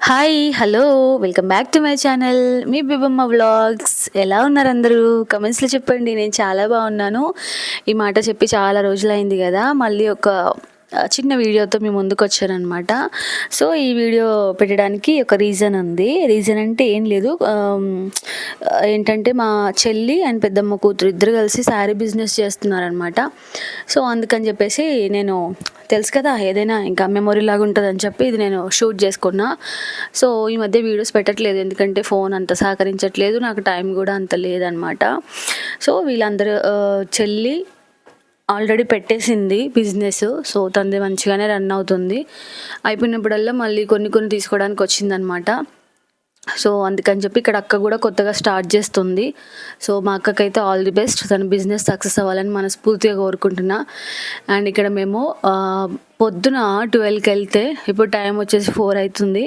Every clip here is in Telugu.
Hi hello welcome back to my channel మీ బిబమ్మ వ్లాగ్స్. ఎలా ఉన్నారు అందరూ? కమెంట్స్లో చెప్పండి. నేను చాలా బాగున్నాను. ఈ మాట చెప్పి చాలా రోజులైంది కదా, మళ్ళీ ఒక చిన్న వీడియోతో మీ ముందుకు వచ్చానమాట. సో ఈ వీడియో పెట్టడానికి ఒక రీజన్ ఉంది. రీజన్ అంటే ఏం లేదు, ఏంటంటే మా చెల్లి అండ్ పెద్దమ్మ కూతురు ఇద్దరు కలిసి శారీ బిజినెస్ చేస్తున్నారనమాట. సో అందుకని చెప్పేసి నేను తెలుసు కదా, ఏదైనా ఇంకా మెమొరీ లాగా ఉంటుందని చెప్పి ఇది నేను షూట్ చేసుకున్నా. సో ఈ మధ్య వీడియోస్ పెట్టట్లేదు, ఎందుకంటే ఫోన్ అంత సహకరించట్లేదు, నాకు టైం కూడా అంత లేదనమాట. సో వీళ్ళందరూ చెల్లి ఆల్రెడీ పెట్టేసింది బిజినెస్. సో తనది మంచిగానే రన్ అవుతుంది. అయిపోయినప్పుడల్లా మళ్ళీ కొన్ని తీసుకోవడానికి వచ్చిందనమాట. సో అందుకని చెప్పి ఇక్కడ అక్క కూడా కొత్తగా స్టార్ట్ చేస్తుంది. సో మా అక్కకైతే ఆల్ ది బెస్ట్, తన బిజినెస్ సక్సెస్ అవ్వాలని మనస్ఫూర్తిగా కోరుకుంటున్నా. అండ్ ఇక్కడ మేము పొద్దున 12కి వెళ్తే ఇప్పుడు టైం వచ్చేసి 4 అవుతుంది.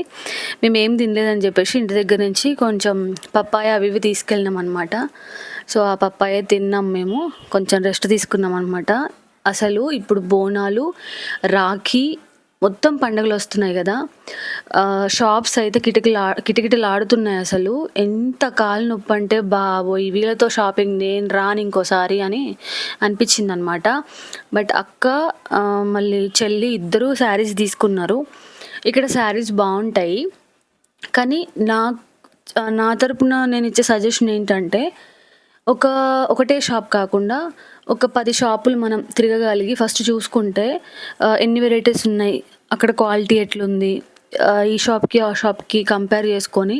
మేము ఏం తినలేదని చెప్పేసి ఇంటి దగ్గర నుంచి కొంచెం పప్పాయ అవి ఇవి తీసుకెళ్ళినాం అనమాట. సో ఆ పప్పాయ తిన్నాం, మేము కొంచెం రెస్ట్ తీసుకున్నాం అనమాట. అసలు ఇప్పుడు బోనాలు, రాఖీ, మొత్తం పండుగలు వస్తున్నాయి కదా, షాప్స్ అయితే కిటకిటలాడుతున్నాయి. అసలు ఎంత కాలు నొప్పి అంటే బాబోయ్, వీళ్ళతో షాపింగ్ నేను రాను ఇంకోసారి అని అనిపించింది అనమాట. బట్ అక్క మళ్ళీ చెల్లి ఇద్దరూ శారీస్ తీసుకున్నారు. ఇక్కడ శారీస్ బాగుంటాయి, కానీ నా తరపున నేను ఇచ్చే సజెషన్ ఏంటంటే, ఒకటే షాప్ కాకుండా ఒక 10 షాపులు మనం తిరగగలిగి ఫస్ట్ చూసుకుంటే ఎన్ని వెరైటీస్ ఉన్నాయి, అక్కడ క్వాలిటీ ఎట్లుంది, ఈ షాప్కి ఆ షాప్కి కంపేర్ చేసుకొని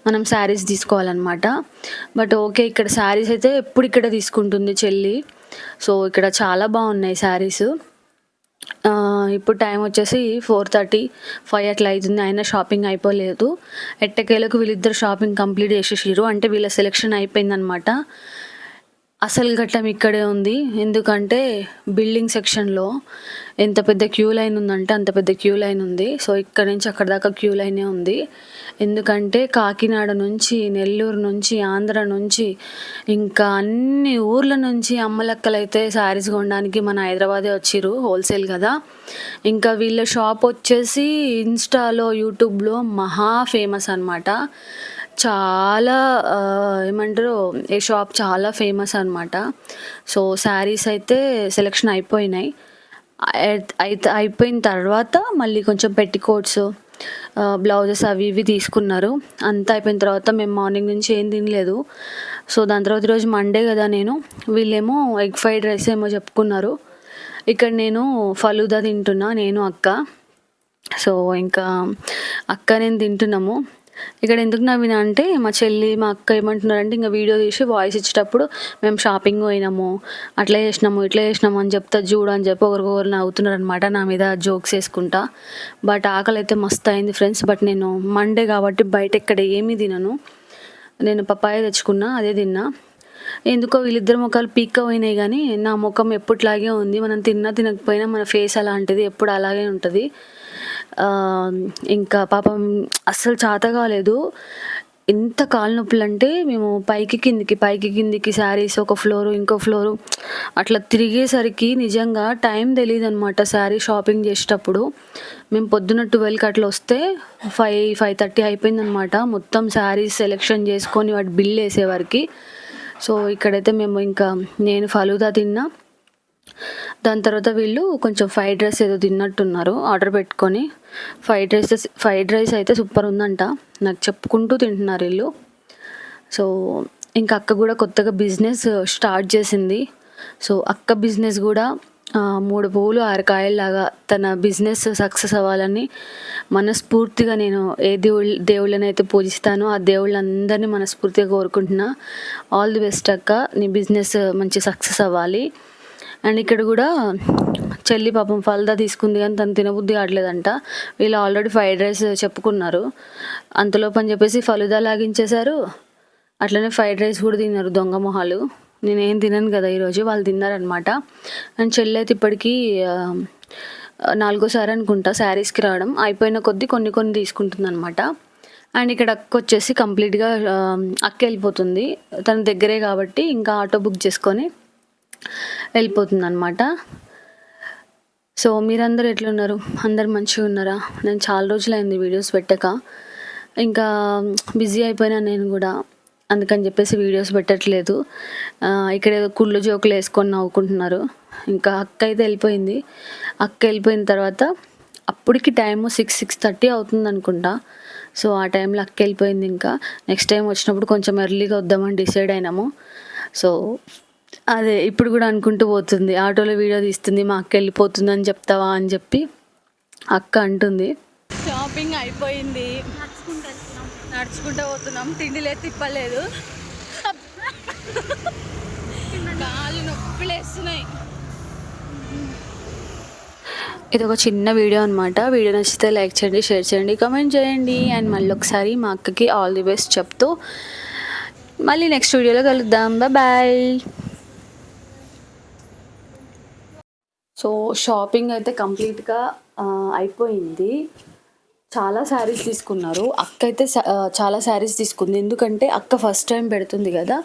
మనం శారీస్ తీసుకోవాలన్నమాట. బట్ ఓకే, ఇక్కడ శారీస్ అయితే ఎప్పుడు ఇక్కడ తీసుకుంటుంది చెల్లి. సో ఇక్కడ చాలా బాగున్నాయి శారీస్. ఇప్పుడు టైం వచ్చేసి 4:30, 5 అట్లా అవుతుంది, అయినా షాపింగ్ అయిపోలేదు. ఎట్టకేలకు వీళ్ళిద్దరు షాపింగ్ కంప్లీట్ చేసేసారు, అంటే వీళ్ళ సెలెక్షన్ అయిపోయిందనమాట. అసలు ఘట్టం ఇక్కడే ఉంది, ఎందుకంటే బిల్డింగ్ సెక్షన్లో ఎంత పెద్ద క్యూ లైన్ ఉందంటే అంత పెద్ద క్యూ లైన్ ఉంది. సో ఇక్కడ నుంచి అక్కడ దాకా క్యూ లైనే ఉంది, ఎందుకంటే కాకినాడ నుంచి, నెల్లూరు నుంచి, ఆంధ్ర నుంచి, ఇంకా అన్ని ఊర్ల నుంచి అమ్మలక్కలైతే శారీస్ కొనడానికి మన హైదరాబాదే వచ్చిర్రు, హోల్సేల్ కదా. ఇంకా వీళ్ళ షాప్ వచ్చేసి ఇన్స్టాలో, యూట్యూబ్లో మహా ఫేమస్ అనమాట. చాలా ఏమంటారు, ఈ షాప్ చాలా ఫేమస్ అనమాట. సో శారీస్ అయితే సెలెక్షన్ అయిపోయినాయి. అయిపోయిన తర్వాత మళ్ళీ కొంచెం పెట్టికోట్స్, బ్లౌజెస్ అవి ఇవి తీసుకున్నారు. అంతా అయిపోయిన తర్వాత మేము మార్నింగ్ నుంచి ఏం తినలేదు. సో దాని తర్వాత ఈరోజు మండే కదా, వీళ్ళేమో ఎగ్ ఫ్రైడ్ రైస్ ఏమో చెప్పుకున్నారు. ఇక్కడ నేను ఫలూదా తింటున్నా, నేను అక్క. సో ఇంకా అక్క నేను తింటున్నాము. ఇక్కడ ఎందుకు నవ్వినా అంటే, మా చెల్లి మా అక్క ఏమంటున్నారంటే, ఇంకా వీడియో తీసి వాయిస్ ఇచ్చేటప్పుడు మేము షాపింగ్ పోయినాము, అట్లా చేసినాము ఇట్లా చేసినాము అని చెప్తా చూడు అని చెప్పి ఒకరికొకరు నవ్వుతున్నారు అనమాట, నా మీద జోక్స్ వేసుకుంటా. బట్ ఆకలి అయితే మస్తు అయింది ఫ్రెండ్స్. బట్ నేను మండే కాబట్టి బయట ఎక్కడ ఏమీ తినను, నేను పప్పాయ తెచ్చుకున్నా, అదే తిన్నా. ఎందుకో వీళ్ళిద్దరు ముఖాలు పీక్క పోయినాయి, కానీ నా ముఖం ఎప్పటిలాగే ఉంది. మనం తిన్నా తినకపోయినా మన ఫేస్ అలాంటిది, ఎప్పుడు అలాగే ఉంటుంది. ఇంకా పాపం అస్సలు చేత కాలేదు. ఎంత కాలు నొప్పులు అంటే, మేము పైకి కిందికి శారీస్ ఒక ఫ్లోరు ఇంకో ఫ్లోరు అట్లా తిరిగేసరికి నిజంగా టైం తెలియదు అనమాట. శారీ షాపింగ్ చేసేటప్పుడు మేము పొద్దున్న 12కి అట్లా వస్తే 5:30 అయిపోయిందనమాట, మొత్తం శారీస్ సెలెక్షన్ చేసుకొని వాటి బిల్ వేసేవారికి. సో ఇక్కడైతే మేము ఇంకా నేను ఫలూదా తిన్నా. దాని తర్వాత వీళ్ళు కొంచెం ఫ్రైడ్ రైస్ ఏదో తిన్నట్టున్నారు ఆర్డర్ పెట్టుకొని. ఫ్రైడ్ రైస్ అయితే సూపర్ ఉందంట, నాకు చెప్పుకుంటూ తింటున్నారు వీళ్ళు. సో ఇంకా అక్క కూడా కొత్తగా బిజినెస్ స్టార్ట్ చేసింది. సో అక్క బిజినెస్ కూడా 3 పువ్వులు 6 కాయల్లాగా తన బిజినెస్ సక్సెస్ అవ్వాలని మనస్ఫూర్తిగా నేను దేవుళ్ళని అయితే పూజిస్తానో ఆ దేవుళ్ళందరినీ మనస్ఫూర్తిగా కోరుకుంటున్నా. ఆల్ ది బెస్ట్ అక్క, నీ బిజినెస్ మంచి సక్సెస్ అవ్వాలి. అండ్ ఇక్కడ కూడా చెల్లి పాపం ఫలదా తీసుకుంది, కానీ తను తినబుద్ధి కావట్లేదంట. వీళ్ళు ఆల్రెడీ ఫ్రైడ్ రైస్ చెప్పుకున్నారు, అంతలోపు అని చెప్పేసి ఫలుదా లాగించేశారు. అట్లనే ఫ్రైడ్ రైస్ కూడా తిన్నారు దొంగ మొహాలు. నేనేం తినను కదా ఈరోజు, వాళ్ళు తిన్నారనమాట. అండ్ చెల్లి అయితే ఇప్పటికీ 4గోసారి అనుకుంటా శారీస్కి రావడం, అయిపోయిన కొద్దీ కొన్ని తీసుకుంటుంది అనమాట. అండ్ ఇక్కడ అక్క వచ్చేసి కంప్లీట్గా అక్క వెళ్ళిపోతుంది, తన దగ్గరే కాబట్టి ఇంకా ఆటో బుక్ చేసుకొని వెళ్ళిపోతుంది అనమాట. సో మీరందరూ ఎట్లున్నారు? అందరు మంచిగా ఉన్నారా? నేను చాలా రోజులైంది వీడియోస్ పెట్టక. ఇంకా బిజీ అయిపోయినా నేను కూడా, అందుకని చెప్పేసి వీడియోస్ పెట్టట్లేదు. ఇక్కడ ఏదో కుళ్ళు జోకులు వేసుకొని నవ్వుకుంటున్నారు. ఇంకా అక్క అయితే వెళ్ళిపోయింది. అక్క వెళ్ళిపోయిన తర్వాత అప్పటికి టైము 6:30 అవుతుంది అనుకుంటా. సో ఆ టైంలో అక్క వెళ్ళిపోయింది. ఇంకా నెక్స్ట్ టైం వచ్చినప్పుడు కొంచెం ఎర్లీగా వద్దామని డిసైడ్ అయినాము. సో అదే ఇప్పుడు కూడా అనుకుంటూ పోతుంది, ఆటోలో వీడియో తీస్తుంది, మా అక్క వెళ్ళిపోతుందని చెప్తావా అని చెప్పి అక్క అంటుంది. షాపింగ్ అయిపోయింది, నడుచుకుంటూ పోతున్నాం. తిండిలే తిప్పలేదు, కాళ్ళు నొప్పిలేస్తున్నాయి. ఇది ఒక చిన్న వీడియో అనమాట. వీడియో నచ్చితే లైక్ చేయండి, షేర్ చేయండి, కామెంట్ చేయండి. అండ్ మళ్ళీ ఒకసారి మా అక్కకి ఆల్ ది బెస్ట్ చెప్తూ మళ్ళీ నెక్స్ట్ వీడియోలో కలుద్దాం. బాయ్. సో షాపింగ్ అయితే కంప్లీట్గా అయిపోయింది. చాలా శారీస్ తీసుకున్నారు. అక్క అయితే చాలా శారీస్ తీసుకుంది, ఎందుకంటే అక్క ఫస్ట్ టైం పెడుతుంది కదా.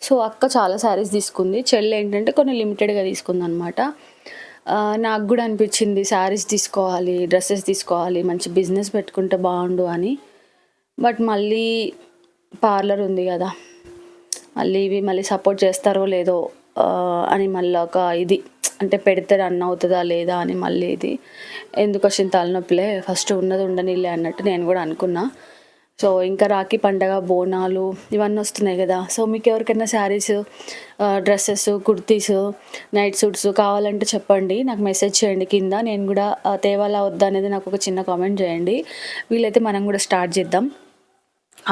సో అక్క చాలా శారీస్ తీసుకుంది. చెల్లి ఏంటంటే కొన్ని లిమిటెడ్గా తీసుకుంది అనమాట. నాకు కూడా అనిపించింది శారీస్ తీసుకోవాలి, డ్రెస్సెస్ తీసుకోవాలి, మంచి బిజినెస్ పెట్టుకుంటే బాగుండు అని. బట్ మళ్ళీ పార్లర్ ఉంది కదా, మళ్ళీ ఇవి మళ్ళీ సపోర్ట్ చేస్తారో లేదో అని మళ్ళీ ఒక ఇది, అంటే పెడితే రన్ అవుతుందా లేదా అని మళ్ళీ ఇది ఎందుకు వచ్చిన తలనొప్పిలే, ఫస్ట్ ఉన్నది ఉండనిలే అన్నట్టు నేను కూడా అనుకున్నా. సో ఇంకా రాఖీ పండగ, బోనాలు ఇవన్నీ వస్తున్నాయి కదా. సో మీకు ఎవరికైనా saris, dresses, kurtis, night suits కావాలంటే చెప్పండి, నాకు మెసేజ్ చేయండి కింద. నేను కూడా తేవాలా వద్దా అనేది నాకు ఒక చిన్న కామెంట్ చేయండి. వీలైతే మనం కూడా స్టార్ట్ చేద్దాం.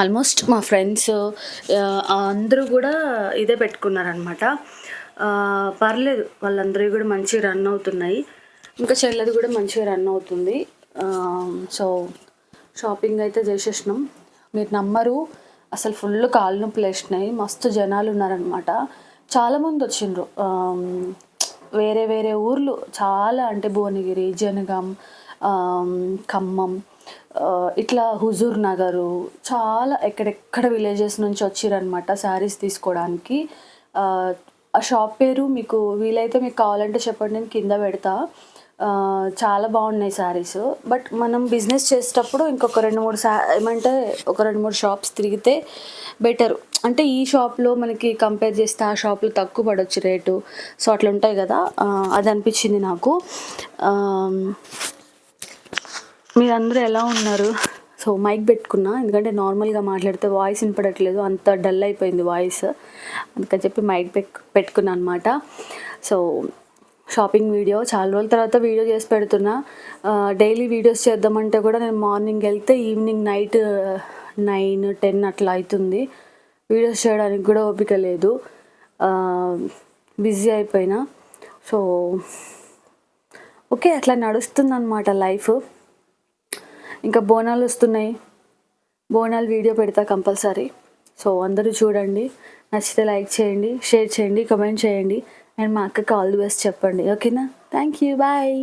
ఆల్మోస్ట్ మా ఫ్రెండ్స్ అందరూ కూడా ఇదే పెట్టుకున్నారనమాట. పర్లేదు, వాళ్ళందరూ కూడా మంచిగా రన్ అవుతున్నాయి. ఇంకా చెల్లది కూడా మంచిగా రన్ అవుతుంది. సో షాపింగ్ అయితే చేసేసినాం. మీరు నమ్మరు, అసలు ఫుల్ కాళ్ళు నొప్పులు వేసినాయి. మస్తు జనాలు ఉన్నారనమాట, చాలామంది వచ్చిండ్రు. వేరే వేరే ఊర్లు చాలా, అంటే భువనగిరి, జనగాం, ఖమ్మం, ఇట్లా హుజూర్ నగరు, చాలా ఎక్కడెక్కడ విలేజెస్ నుంచి వచ్చిరనమాట శారీస్ తీసుకోవడానికి. ఆ షాప్ పేరు మీకు వీలైతే మీకు కావాలంటే చెప్పండి, నేను కింద పెడతా. చాలా బాగున్నాయి శారీస్. బట్ మనం బిజినెస్ చేసేటప్పుడు ఇంకొక 2-3 షాప్స్ తిరిగితే బెటర్. అంటే ఈ షాప్లో మనకి కంపేర్ చేస్తే ఆ షాప్లో తక్కువ పడవచ్చు రేటు. సో అట్లా ఉంటాయి కదా, అది అనిపించింది నాకు. మీరందరూ ఎలా ఉన్నారు? సో మైక్ పెట్టుకున్నా, ఎందుకంటే నార్మల్గా మాట్లాడితే వాయిస్ వినపడట్లేదు, అంత డల్ అయిపోయింది వాయిస్, అందుకని చెప్పి మైక్ పెట్టుకున్నా అనమాట. సో షాపింగ్ వీడియో చాలా రోజుల తర్వాత వీడియో చేసి పెడుతున్నా. డైలీ వీడియోస్ చేద్దామంటే కూడా నేను మార్నింగ్ వెళ్తే ఈవినింగ్ నైట్ 9-10 అట్లా అవుతుంది. వీడియోస్ చేయడానికి కూడా ఓపిక లేదు, బిజీ అయిపోయినా. సో ఓకే, అట్లా నడుస్తుంది అనమాట లైఫ్. ఇంకా బోనాలు వస్తున్నాయి, బోనాలు వీడియో పెడతా కంపల్సరీ. సో అందరూ చూడండి, నచ్చితే లైక్ చేయండి, షేర్ చేయండి, కామెంట్ చేయండి. అండ్ మా అక్కకి ఆల్ ది బెస్ట్ చెప్పండి, ఓకేనా? Thank you, bye.